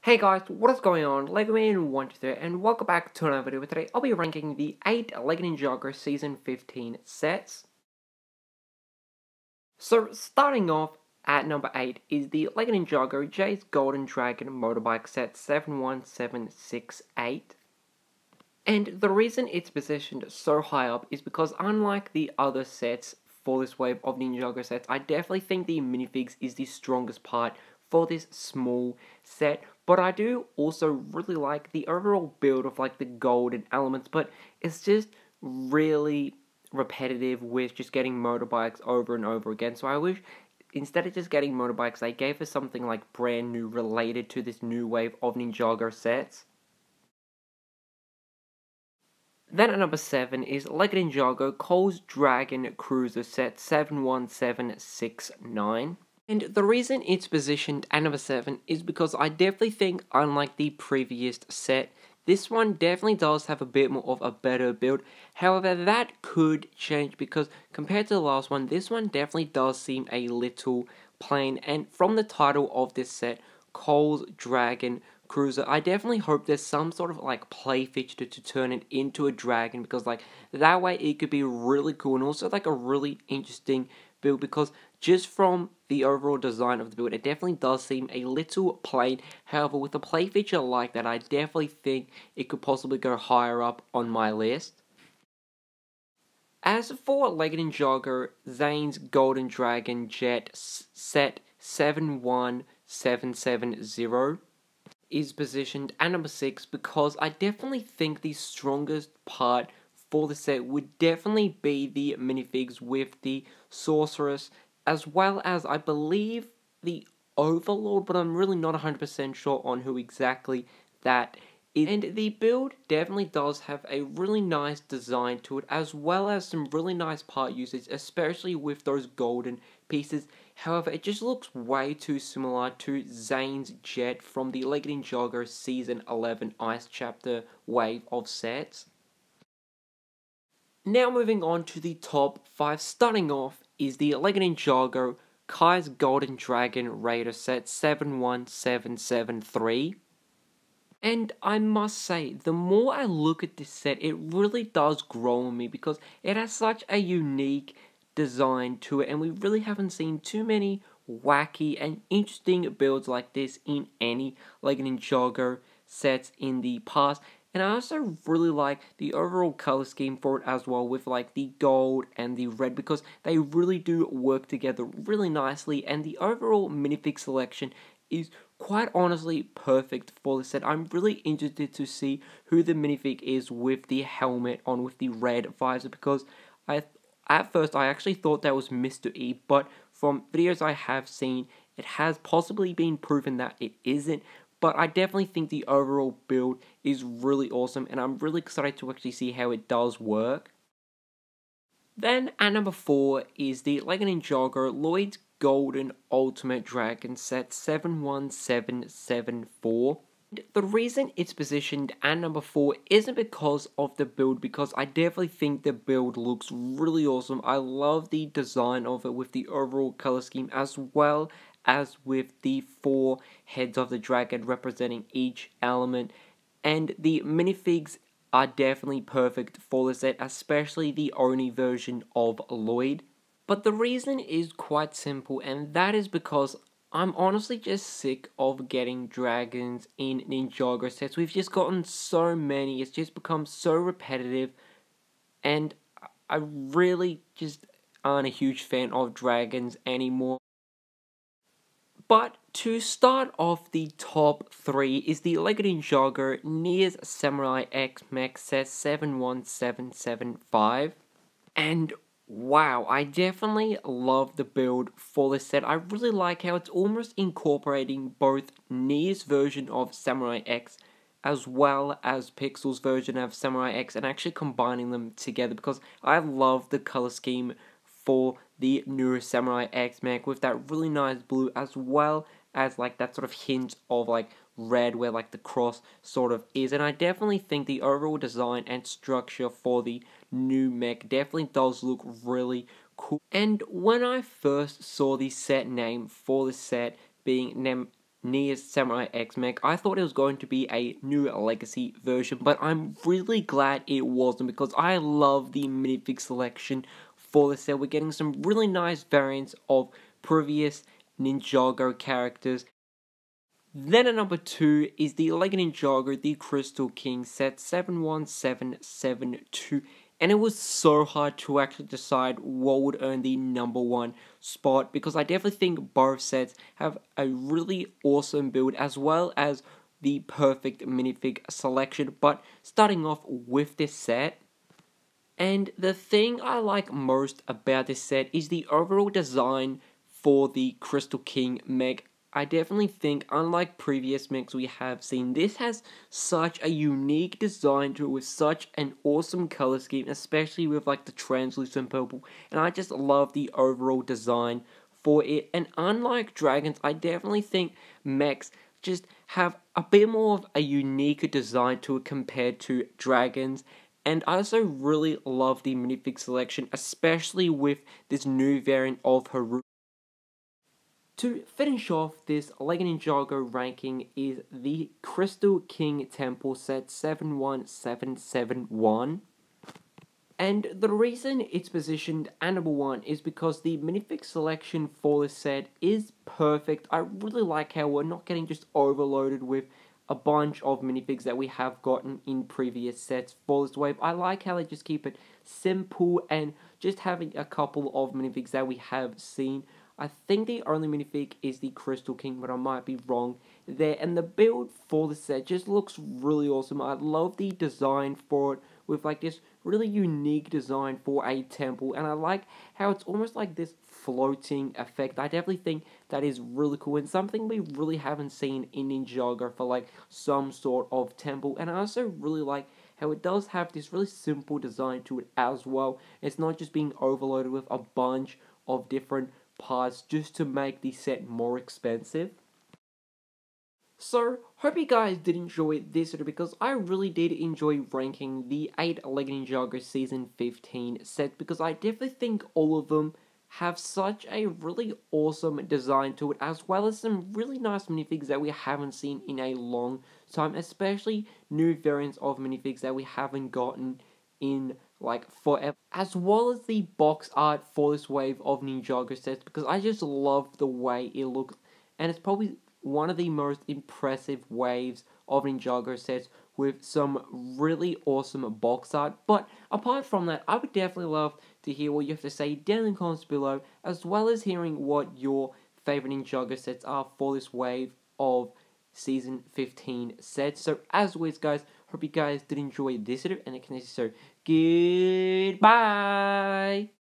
Hey guys, what is going on? LegoMan123 and welcome back to another video. Today I'll be ranking the 8 LEGO Ninjago Season 15 sets. So starting off at number 8 is the LEGO Ninjago Jay's Golden Dragon Motorbike set 71768. And the reason it's positioned so high up is because unlike the other sets for this wave of Ninjago sets, I definitely think the minifigs is the strongest part for this small set, but I do also really like the overall build of like the golden elements, but it's just really repetitive with just getting motorbikes over and over again. So I wish instead of just getting motorbikes, they gave us something like brand new related to this new wave of Ninjago sets. Then at number 7 is LEGO Ninjago Cole's Dragon Cruiser set 71769. And the reason it's positioned at number 7 is because I definitely think, unlike the previous set, this one definitely does have a bit more of a better build. However, that could change because compared to the last one, this one definitely does seem a little plain. And from the title of this set, Cole's Dragon Cruiser, I definitely hope there's some sort of like play feature to turn it into a dragon, because like that way it could be really cool and also like a really interesting build, because just from the overall design of the build, it definitely does seem a little plain. However, with a play feature like that, I definitely think it could possibly go higher up on my list. As for LEGO Ninjago Zane's Golden Dragon Jet set 71770 is positioned at number 6 because I definitely think the strongest part for the set would definitely be the minifigs with the Sorceress, as well as I believe the Overlord, but I'm really not 100% sure on who exactly that is. And the build definitely does have a really nice design to it, as well as some really nice part usage, especially with those golden pieces. However, it just looks way too similar to Zane's jet from the LEGO Ninjago Season 11 Ice Chapter wave of sets. Now moving on to the top 5, starting off is the LEGO Ninjago Kai's Golden Dragon Raider set 71773. And I must say, the more I look at this set, it really does grow on me because it has such a unique design to it, and we really haven't seen too many wacky and interesting builds like this in any LEGO Ninjago sets in the past. And I also really like the overall color scheme for it as well, with like the gold and the red, because they really do work together really nicely, and the overall minifig selection is quite honestly perfect for the set. I'm really interested to see who the minifig is with the helmet on, with the red visor, because at first I actually thought that was Mr. E, but from videos I have seen, it has possibly been proven that it isn't. But I definitely think the overall build is really awesome, and I'm really excited to actually see how it does work. Then at number 4 is the LEGO Ninjago Lloyds Golden Ultimate Dragon set 71774. The reason it's positioned at number 4 isn't because of the build, because I definitely think the build looks really awesome. I love the design of it with the overall color scheme, as well as with the 4 heads of the dragon representing each element. And the minifigs are definitely perfect for the set, especially the Oni version of Lloyd. But the reason is quite simple, and that is because I'm honestly just sick of getting dragons in Ninjago sets. We've just gotten so many, it's just become so repetitive, and I really just aren't a huge fan of dragons anymore. But to start off the top 3 is the LEGO Ninjago Nia's Samurai X Mech set 71775. And wow, I definitely love the build for this set. I really like how it's almost incorporating both Nia's version of Samurai X as well as Pixel's version of Samurai X, and actually combining them together, because I love the color scheme for the new Samurai X Mech with that really nice blue, as well as like that sort of hint of like red where like the cross sort of is. And I definitely think the overall design and structure for the new mech definitely does look really cool. And when I first saw the set name for the set being Nia's Samurai X Mech. I thought it was going to be a new legacy version, but I'm really glad it wasn't because I love the minifig selection for the set. We're getting some really nice variants of previous Ninjago characters. Then at number 2 is the Lego Ninjago, the Crystal King set 71772, and it was so hard to actually decide what would earn the number 1 spot because I definitely think both sets have a really awesome build as well as the perfect minifig selection. But starting off with this set, and the thing I like most about this set is the overall design for the Crystal King mech. I definitely think, unlike previous mechs we have seen, this has such a unique design to it with such an awesome color scheme, especially with like the translucent purple, and I just love the overall design for it. And unlike dragons, I definitely think mechs just have a bit more of a unique design to it compared to dragons. And I also really love the minifig selection, especially with this new variant of Haru. To finish off this Lego Ninjago ranking is the Crystal King Temple set 71771. And the reason it's positioned at number 1 is because the minifig selection for this set is perfect. I really like how we're not getting just overloaded with a bunch of minifigs that we have gotten in previous sets for this wave. I like how they just keep it simple and just having a couple of minifigs that we have seen. I think the only minifig is the Crystal King, but I might be wrong there. And the build for the set just looks really awesome. I love the design for it with like this really unique design for a temple, and I like how it's almost like this floating effect. I definitely think that is really cool and something we really haven't seen in Ninjago for like some sort of temple. And I also really like how it does have this really simple design to it as well. It's not just being overloaded with a bunch of different parts just to make the set more expensive. So, hope you guys did enjoy this video because I really did enjoy ranking the 8 Lego Ninjago Season 15 sets because I definitely think all of them have such a really awesome design to it, as well as some really nice minifigs that we haven't seen in a long time, especially new variants of minifigs that we haven't gotten in like forever, as well as the box art for this wave of Ninjago sets because I just love the way it looks, and it's probably one of the most impressive waves of Ninjago sets with some really awesome box art. But apart from that, I would definitely love to hear what you have to say down in the comments below, as well as hearing what your favorite Ninjago sets are for this wave of Season 15 sets. So as always, guys, hope you guys did enjoy this video, and I can say so. Goodbye!